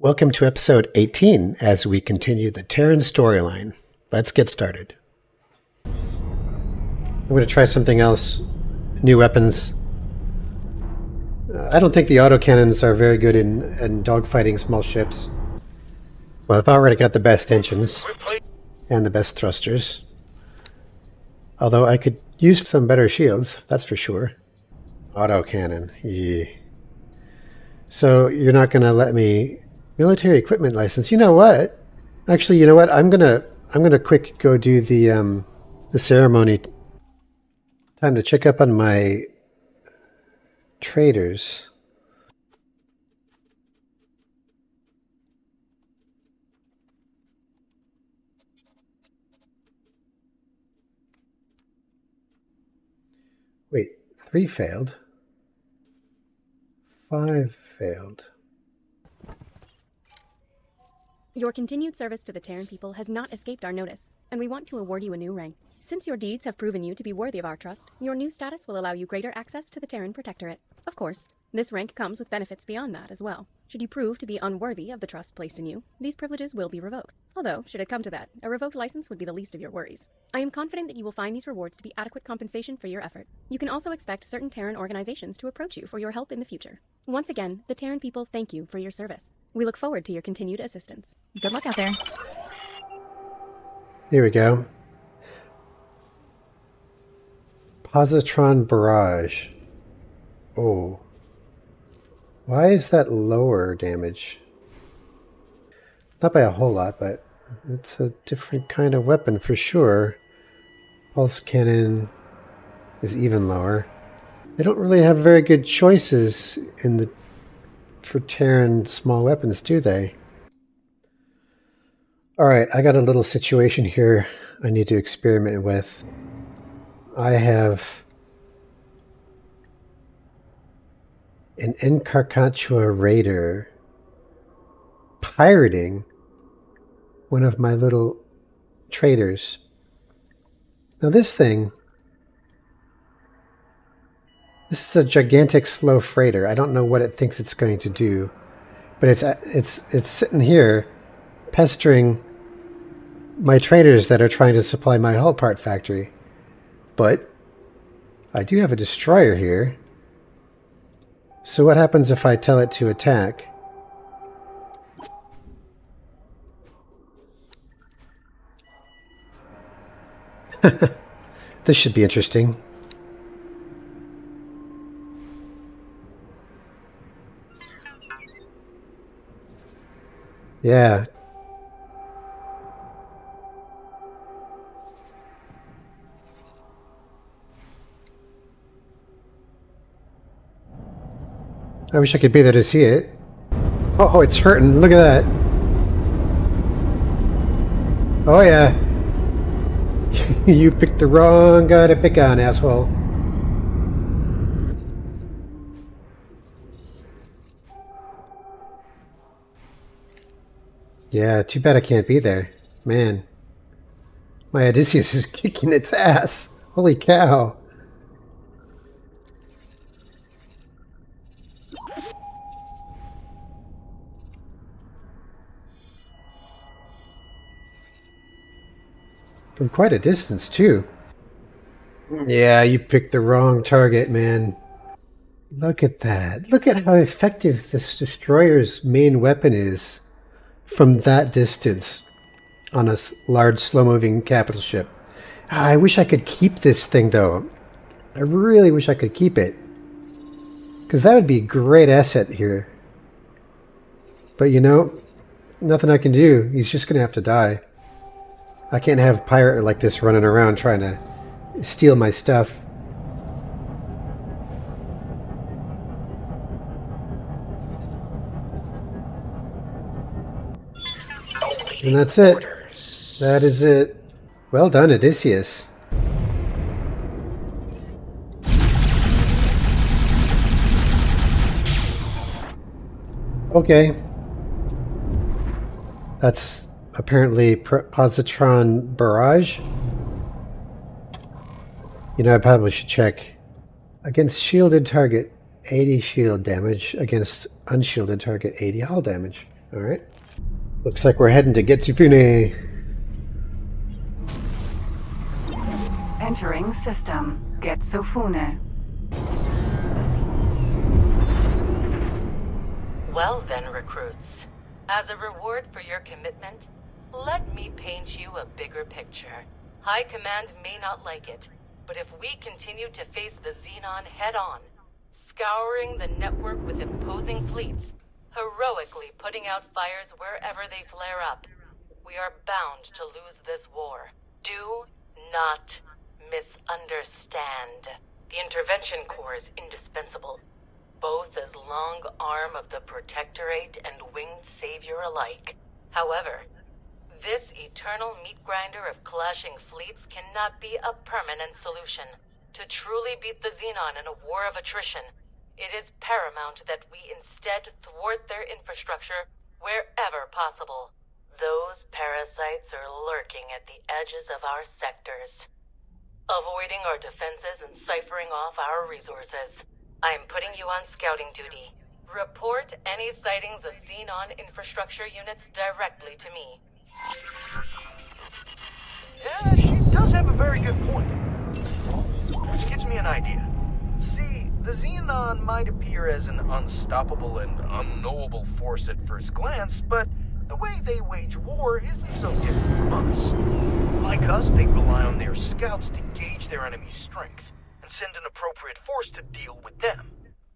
Welcome to episode 18 as we continue the Terran storyline. Let's get started. I'm going to try something else. New weapons. I don't think the autocannons are very good in dogfighting small ships. Well, I've already got the best engines and the best thrusters. Although I could use some better shields, that's for sure. Autocannon, yeah. So you're not going to let me... Military equipment license. You know what? Actually, you know what? I'm gonna quick go do the ceremony. Time to check up on my traders. Wait, 3 failed. 5 failed. Your continued service to the Terran people has not escaped our notice, and we want to award you a new rank. Since your deeds have proven you to be worthy of our trust, your new status will allow you greater access to the Terran Protectorate. Of course, this rank comes with benefits beyond that as well. Should you prove to be unworthy of the trust placed in you, these privileges will be revoked. Although, should it come to that, a revoked license would be the least of your worries. I am confident that you will find these rewards to be adequate compensation for your effort. You can also expect certain Terran organizations to approach you for your help in the future. Once again, the Terran people thank you for your service. We look forward to your continued assistance. Good luck out there. Here we go. Positron Barrage. Oh. Why is that lower damage? Not by a whole lot, but it's a different kind of weapon for sure. Pulse Cannon is even lower. They don't really have very good choices for Terran small weapons, do they? Alright, I got a little situation here I need to experiment with. I have an Encarcachua raider pirating one of my little traders. Now this is a gigantic slow freighter. I don't know what it thinks it's going to do, but it's sitting here pestering my traders that are trying to supply my hull part factory. But I do have a destroyer here. So what happens if I tell it to attack? This should be interesting. Yeah. I wish I could be there to see it. Oh, it's hurting. Look at that. Oh, yeah. You picked the wrong guy to pick on, asshole. Yeah, too bad I can't be there. Man. My Odysseus is kicking its ass. Holy cow. From quite a distance, too. Yeah, you picked the wrong target, man. Look at that. Look at how effective this destroyer's main weapon is from that distance on a large, slow-moving capital ship. I wish I could keep this thing, though. I really wish I could keep it. Because that would be a great asset here. But, you know, nothing I can do. He's just going to have to die. I can't have a pirate like this running around trying to steal my stuff. And that's it. That is it. Well done, Odysseus. Okay. That's apparently Positron Barrage. You know, I probably should check. Against shielded target, 80 shield damage. Against unshielded target, 80 hull damage. Alright. Looks like we're heading to Getsufune. Entering system. Getsufune. Well then, recruits. As a reward for your commitment, let me paint you a bigger picture. High Command may not like it, but if we continue to face the Xenon head-on, scouring the network with imposing fleets, heroically putting out fires wherever they flare up, we are bound to lose this war. Do not misunderstand. The Intervention Corps is indispensable, both as long arm of the Protectorate and winged savior alike. However, this eternal meat grinder of clashing fleets cannot be a permanent solution. To truly beat the Xenon in a war of attrition, it is paramount that we instead thwart their infrastructure wherever possible. Those parasites are lurking at the edges of our sectors, avoiding our defenses and ciphering off our resources. I'm putting you on scouting duty. Report any sightings of Xenon infrastructure units directly to me. Yeah, she does have a very good point. Which gives me an idea. See, the Xenon might appear as an unstoppable and unknowable force at first glance, but the way they wage war isn't so different from us. Like us, they rely on their scouts to gauge their enemy's strength and send an appropriate force to deal with them.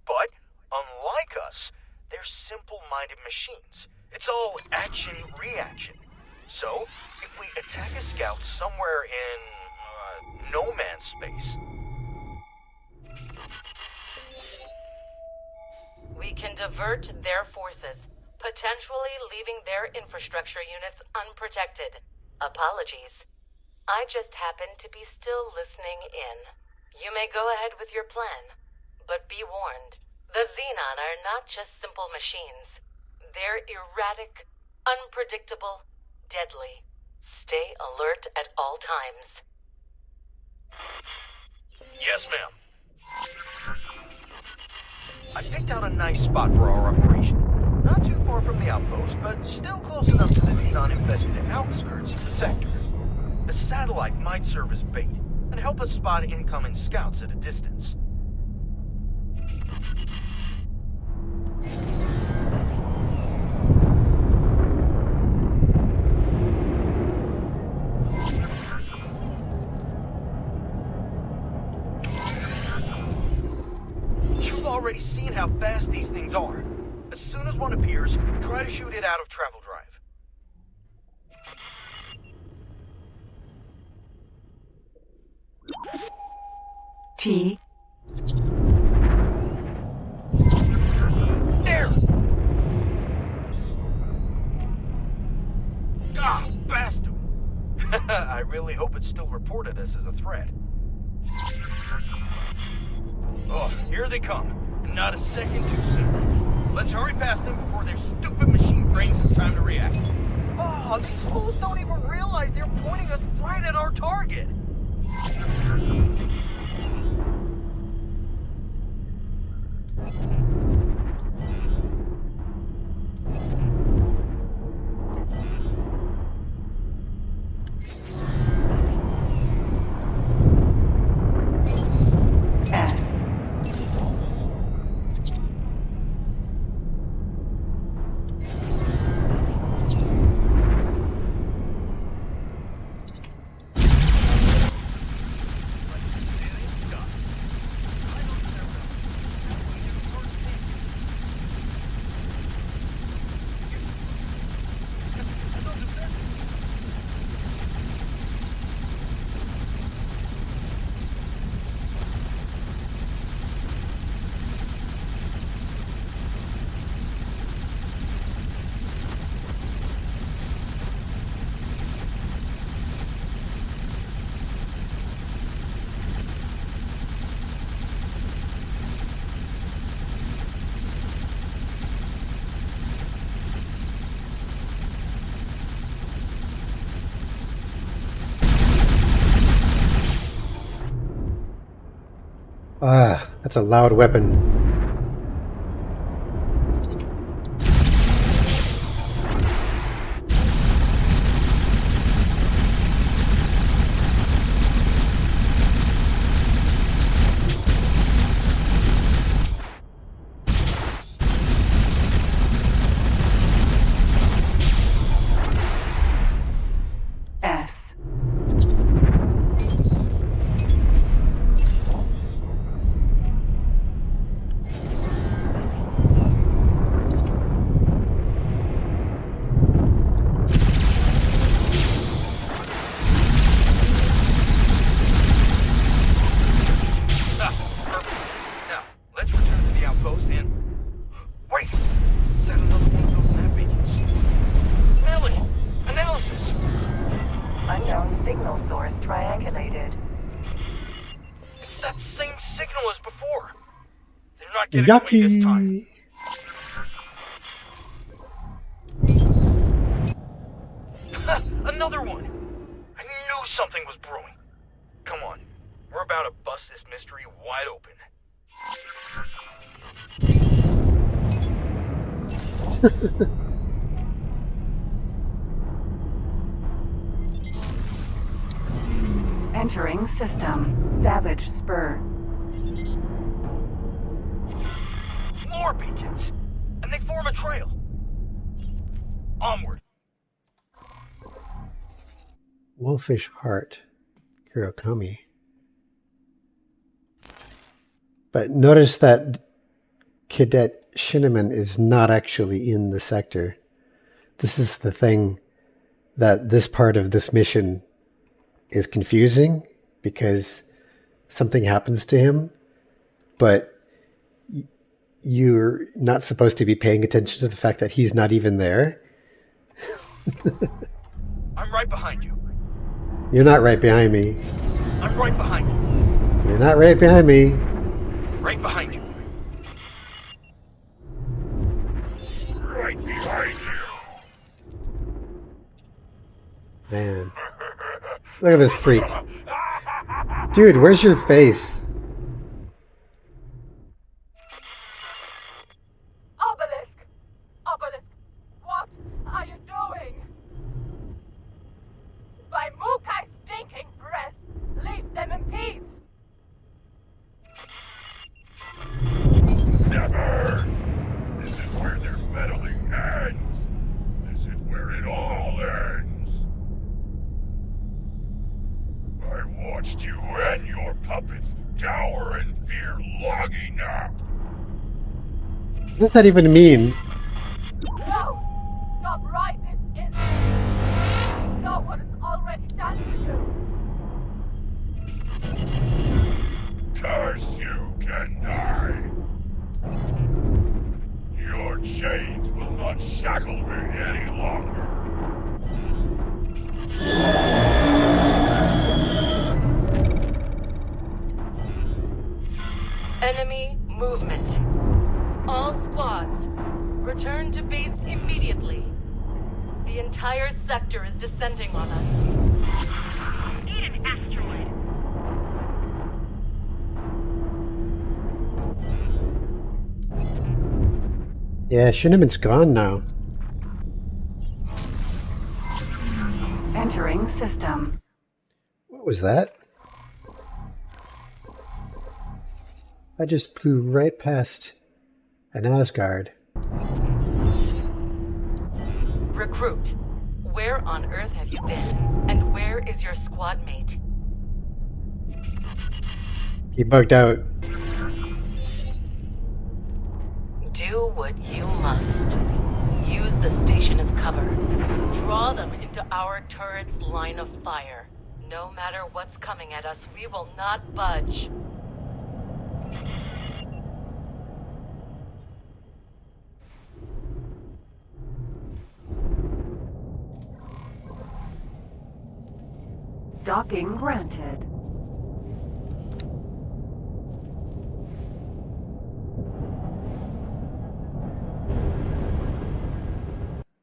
But, unlike us, they're simple-minded machines. It's all action-reaction. So, if we attack a scout somewhere in, no man's space... We can divert their forces, potentially leaving their infrastructure units unprotected. Apologies. I just happen to be still listening in. You may go ahead with your plan, but be warned. The Xenon are not just simple machines. They're erratic, unpredictable, deadly. Stay alert at all times. Yes, ma'am. I picked out a nice spot for our operation. Not too far from the outpost, but still close enough to the Xenon-infested outskirts of the sector. The satellite might serve as bait and help us spot incoming scouts at a distance. You've already seen how fast these things are. As soon as one appears, try to shoot it out of travel drive. T. There! Ah, bastard! I really hope it's still reported us as a threat. Oh, here they come. Not a second too soon. Let's hurry past them before their stupid machine brains have time to react. Oh, these fools don't even realize they're pointing us right at our target. S. Ah, that's a loud weapon. not getting away this time. Yucky! Another one! I knew something was brewing. Come on, we're about to bust this mystery wide open. Entering system. Savage Spur. More beacons! And they form a trail. Onward. Wolfish Heart. Kurokami. But notice that Cadet Shinneman is not actually in the sector. This is the thing that this part of this mission is confusing, because something happens to him, but you're not supposed to be paying attention to the fact that he's not even there. I'm right behind you. You're not right behind me. I'm right behind you. You're not right behind me. Right behind you. Right behind you. Man. Look at this freak. Dude, where's your face? Obelisk! Obelisk, what are you doing? By Mukai's stinking breath, leave them in peace! Never! This is where their meddling ends. This is where it all ends. I watched you and your puppets cower in fear long enough. What does that even mean? No! Stop right this instant! You know what it's already done to you! Curse you, Kendai. Your chains will not shackle me any longer. Enemy movement. All squads, return to base immediately. The entire sector is descending on us. Need an asteroid! Yeah, Shinneman's gone now. Entering system. What was that? I just flew right past an Asgard. Recruit, where on earth have you been? And where is your squad mate? He bugged out. Do what you must. Use the station as cover. Draw them into our turret's line of fire. No matter what's coming at us, we will not budge. Docking granted.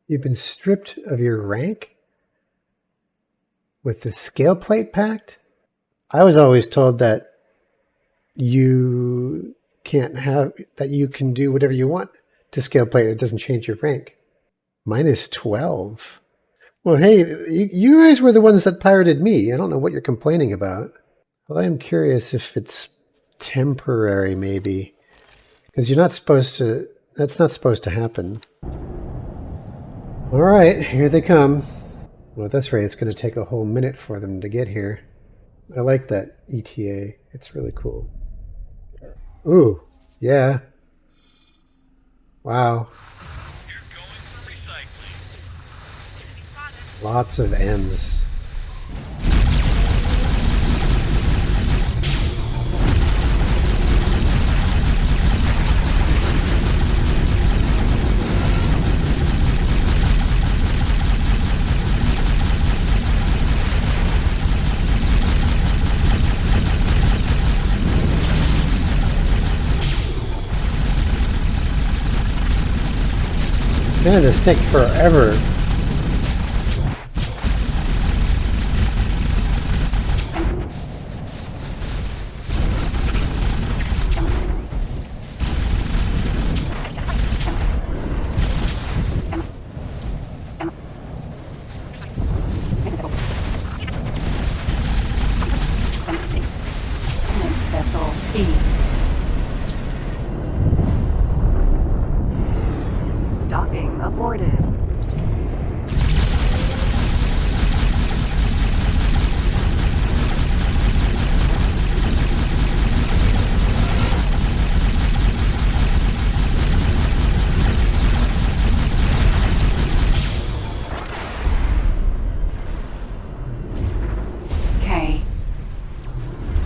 You've been stripped of your rank? With the scale plate pact? I was always told that you can do whatever you want to scale plate. It doesn't change your rank. Minus 12. Well, hey, you guys were the ones that pirated me. I don't know what you're complaining about. Well, I am curious if it's temporary, maybe. Because you're not supposed to... That's not supposed to happen. All right, here they come. Well, at this rate, it's going to take a whole minute for them to get here. I like that ETA. It's really cool. Ooh, yeah. Wow. Lots of M's. did this take forever? Vessel E. Docking aborted. K.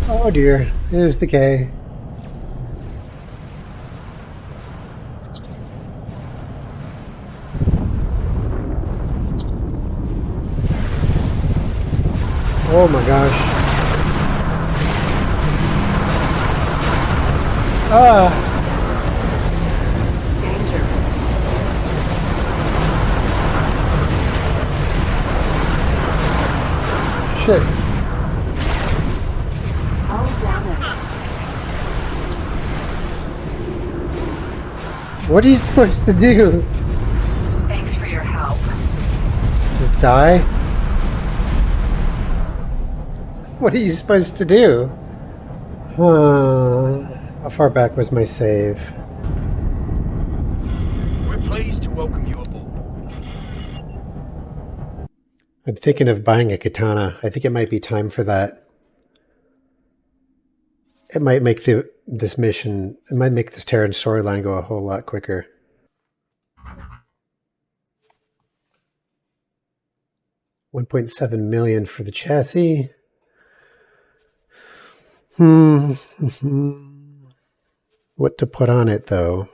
Oh dear, there's the K. Oh my gosh. Ah! Danger. Shit. Hull damage. What are you supposed to do? Thanks for your help. Just die? What are you supposed to do? How far back was my save? We're pleased to welcome you aboard. I'm thinking of buying a katana. I think it might be time for that. It might make this mission, it might make this Terran storyline go a whole lot quicker. $1.7 million for the chassis. What to put on it, though?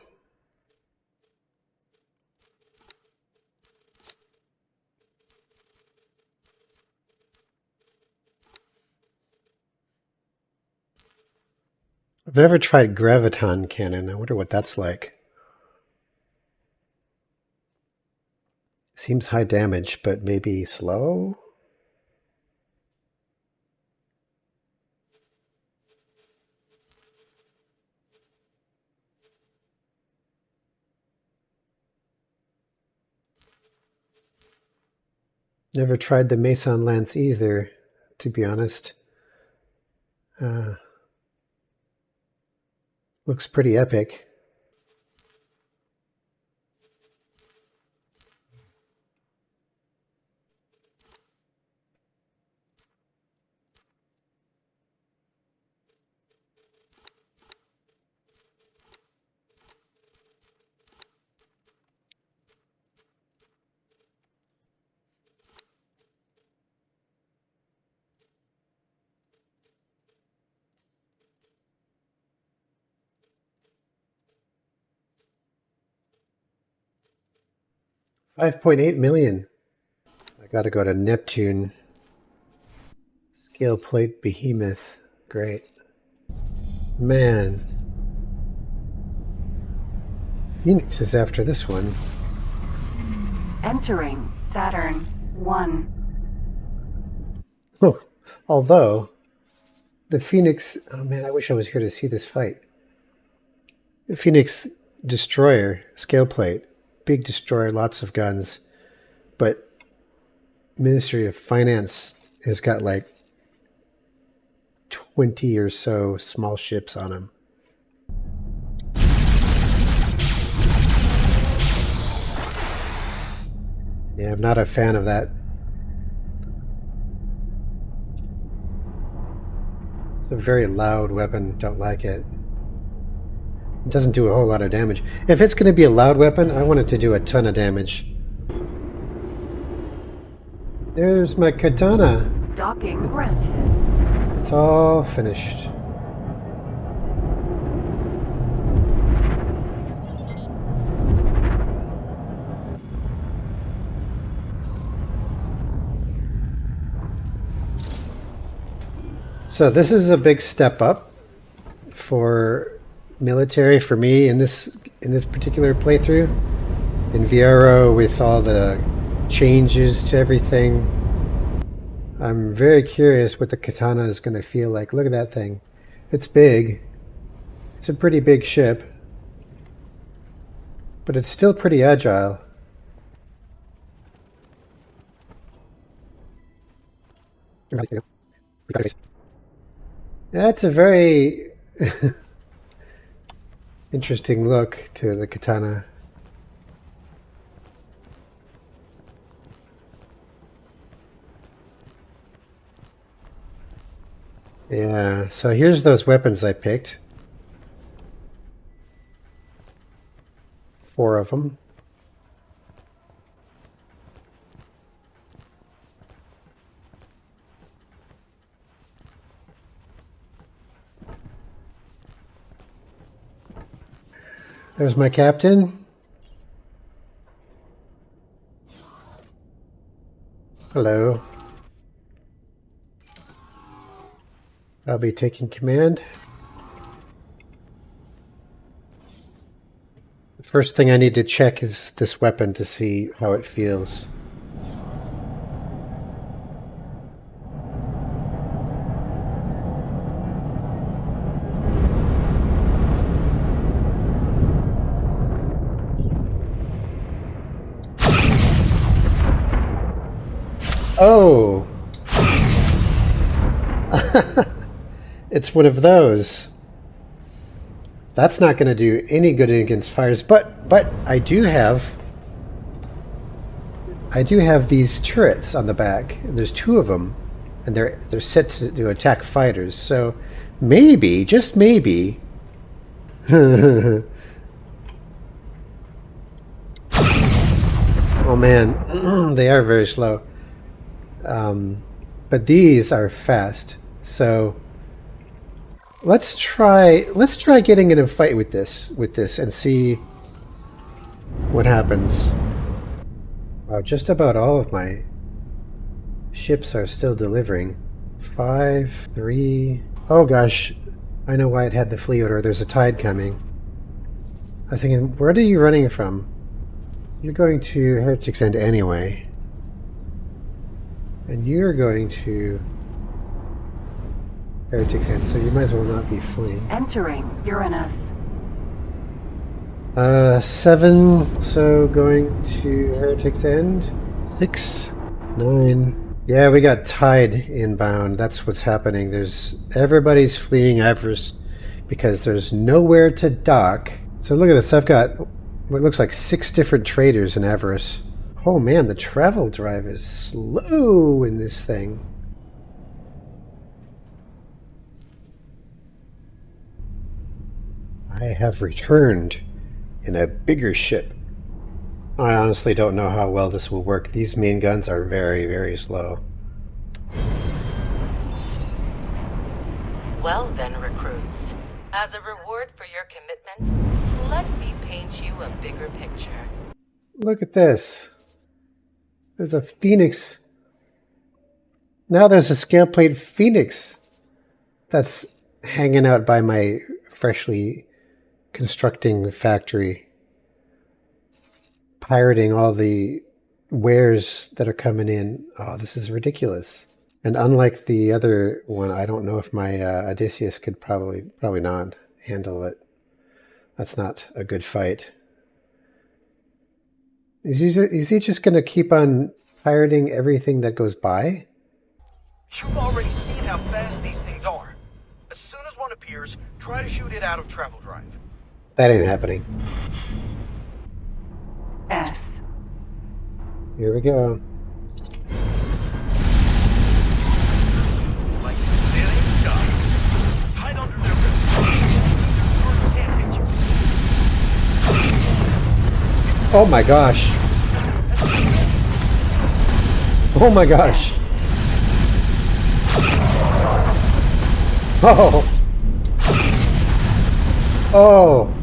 I've never tried graviton cannon. I wonder what that's like. Seems high damage, but maybe slow? Never tried the Mason Lance either, to be honest. Looks pretty epic. $5.8 million. I gotta go to Neptune. Scale plate behemoth. Great. Man. Phoenix is after this one. Entering Saturn 1. Oh, although the Phoenix, oh man, I wish I was here to see this fight. The Phoenix destroyer, scale plate, big destroyer, lots of guns, but Ministry of Finance has got like 20 or so small ships on them. Yeah, I'm not a fan of that. It's a very loud weapon. Don't like it. It doesn't do a whole lot of damage. If it's going to be a loud weapon, I want it to do a ton of damage. There's my katana. Docking granted. It's all finished. So this is a big step up for military for me in this particular playthrough. in VRO with all the changes to everything. I'm very curious what the katana is going to feel like. Look at that thing. It's big. It's a pretty big ship. But it's still pretty agile. That's a very interesting look to the katana. Yeah, so here's those weapons I picked. 4 of them. There's my captain. Hello. I'll be taking command. The first thing I need to check is this weapon to see how it feels. Oh! It's one of those. That's not going to do any good against fires, but I do have these turrets on the back. There's 2 of them, and they're set to attack fighters. So maybe, just maybe. Oh man, they are very slow. But these are fast. So let's try getting in a fight with this and see what happens. Wow, just about all of my ships are still delivering. 5, 3. Oh gosh, I know why it had the flee order. There's a tide coming. I was thinking, where are you running from? You're going to Heretic's End anyway. And you're going to Heretic's End, so you might as well not be fleeing. Entering Uranus. 7, so going to Heretic's End. 6, 9. Yeah, we got tide inbound. That's what's happening. Everybody's fleeing Everest because there's nowhere to dock. So look at this. I've got what looks like 6 different traders in Everest. Oh man, the travel drive is slow in this thing. I have returned in a bigger ship. I honestly don't know how well this will work. These main guns are very, very slow. Well then, recruits. As a reward for your commitment, let me paint you a bigger picture. Look at this. There's a Phoenix. Now there's a scale plate Phoenix that's hanging out by my freshly constructing factory, pirating all the wares that are coming in. Oh, this is ridiculous. And unlike the other one, I don't know if my Odysseus could probably not handle it. That's not a good fight. Is he just going to keep on pirating everything that goes by? You've already seen how fast these things are. As soon as one appears, try to shoot it out of travel drive. That ain't happening. S. Here we go. Like sailing done. Hide under their ribs. Can't hit you. Oh my gosh. Oh my gosh. Oh. Oh.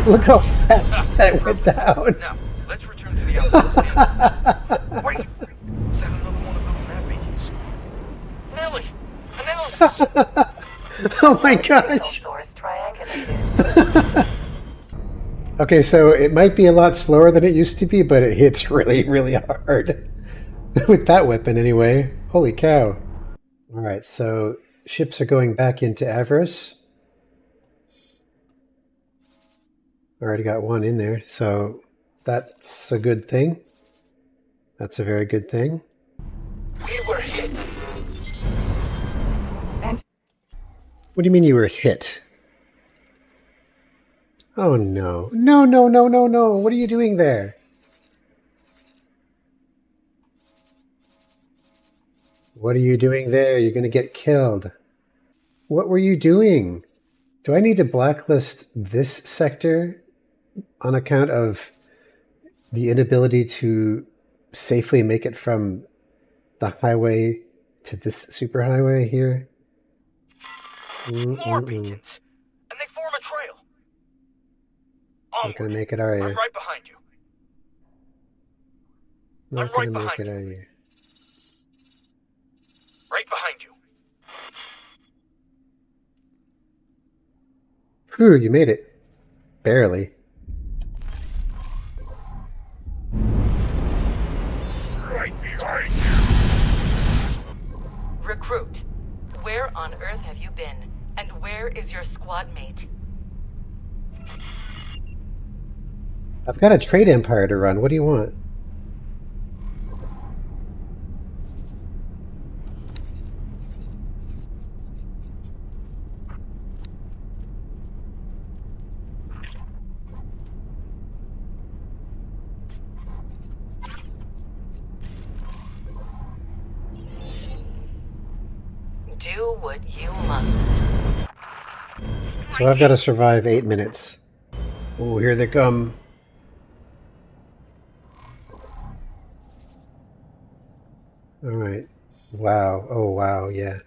Look how fast that went down. Now, let's return to the outpost. Wait! Is that another one of those nav beacons? Nelly! Analysis! Oh my gosh. Source triangulated. Okay, so it might be a lot slower than it used to be, but it hits really, really hard. With that weapon, anyway. Holy cow. Alright, so ships are going back into Avarice. Already got one in there, so that's a good thing. That's a very good thing. We were hit. And What do you mean you were hit? Oh no. No, no, no, no, no. What are you doing there? What are you doing there? You're going to get killed. What were you doing? Do I need to blacklist this sector on account of the inability to safely make it from the highway to this superhighway here? More beacons. And they form a trail. Not Onward. gonna make it, are you? I'm right behind you. Not I'm right gonna make behind it, you. are you? Right behind you. Phew, you made it. Barely. Right behind you. Recruit, where on Earth have you been? And where is your squad mate? I've got a trade empire to run. What do you want? Do what you must. So I've got to survive 8 minutes. Oh, here they come. Alright. Wow. Oh, wow, yeah.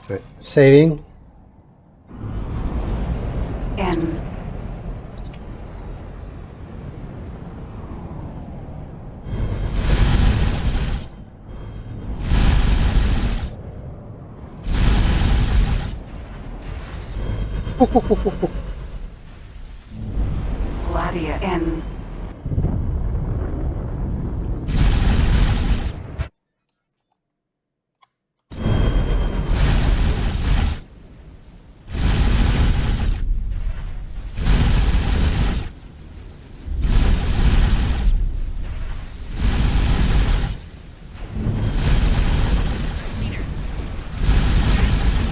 Right. Saving. N. Gladia N.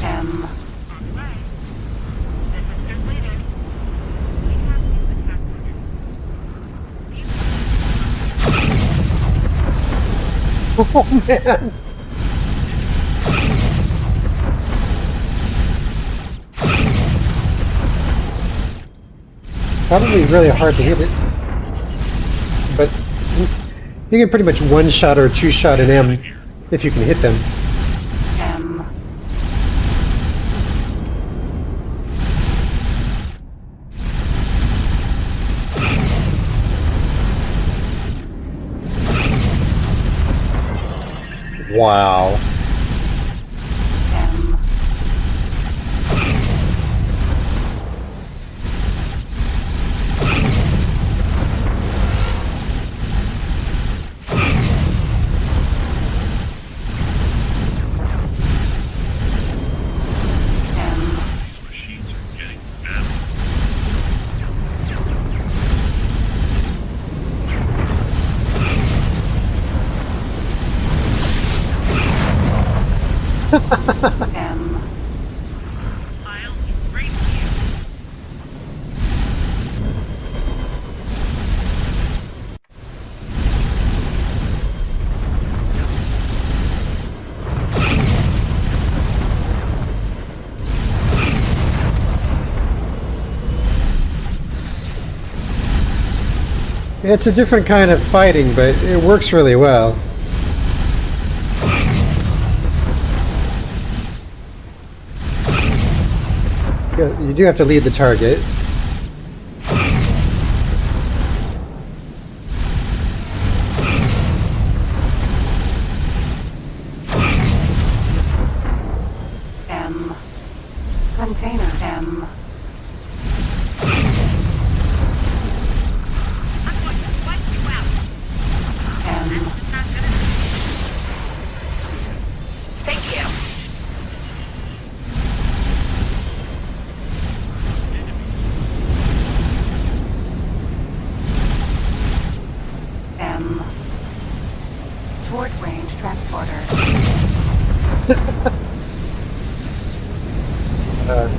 M. Oh, man. Probably really hard to hit it. But you can pretty much one-shot or two-shot an M if you can hit them. M. Wow. M. M. Machines are getting better. M. I'll be right here. It's a different kind of fighting, but it works really well. You do have to lead the target. M. Container M. Short range transporter. M.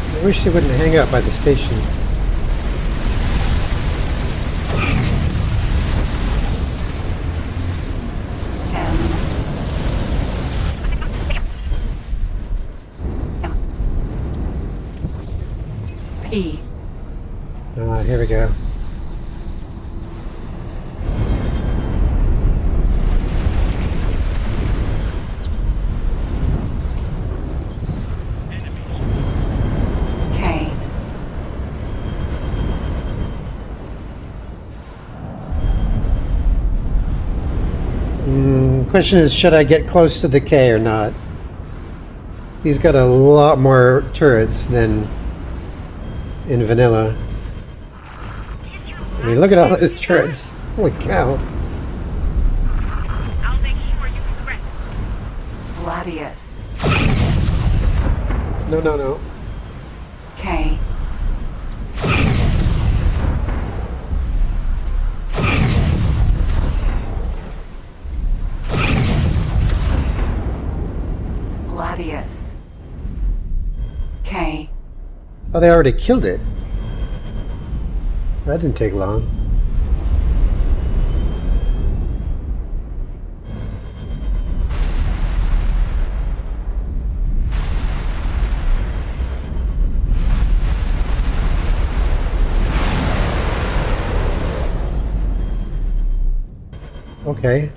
I wish they wouldn't hang out by the station. P. Here we go. K. Question is, should I get close to the K or not? He's got a lot more turrets than in vanilla. I mean, look at all his turrets. Holy cow. I'll make sure you can rest. Gladius. No. K. Gladius. K. Oh, they already killed it. That didn't take long. Okay.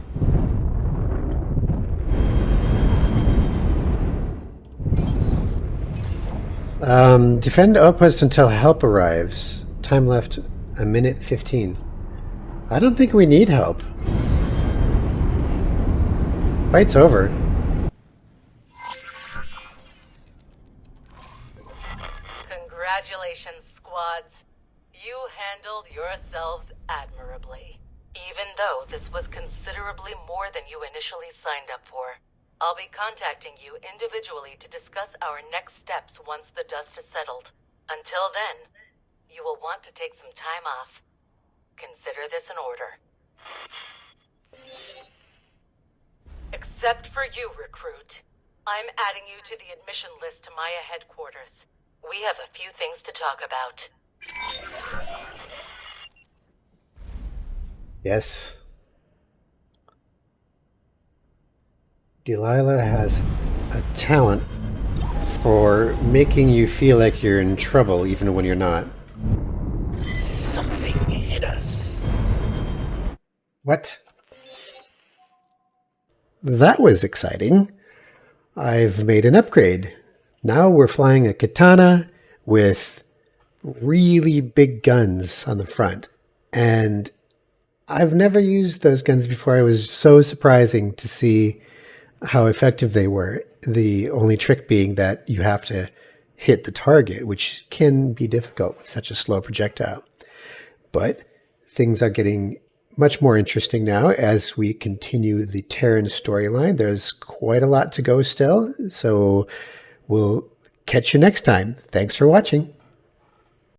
Defend outpost until help arrives. Time left 1:15. I don't think we need help. Fight's over. Congratulations, squads. You handled yourselves admirably. Even though this was considerably more than you initially signed up for. I'll be contacting you individually to discuss our next steps once the dust has settled. Until then, you will want to take some time off. Consider this an order. Except for you, recruit. I'm adding you to the admission list to Maya headquarters. We have a few things to talk about. Yes. Delilah has a talent for making you feel like you're in trouble even when you're not. Something hit us. What? That was exciting. I've made an upgrade. Now we're flying a katana with really big guns on the front. And I've never used those guns before. It was so surprising to see how effective they were. The only trick being that you have to hit the target, which can be difficult with such a slow projectile. But things are getting much more interesting now as we continue the Terran storyline. There's quite a lot to go still, so we'll catch you next time. Thanks for watching.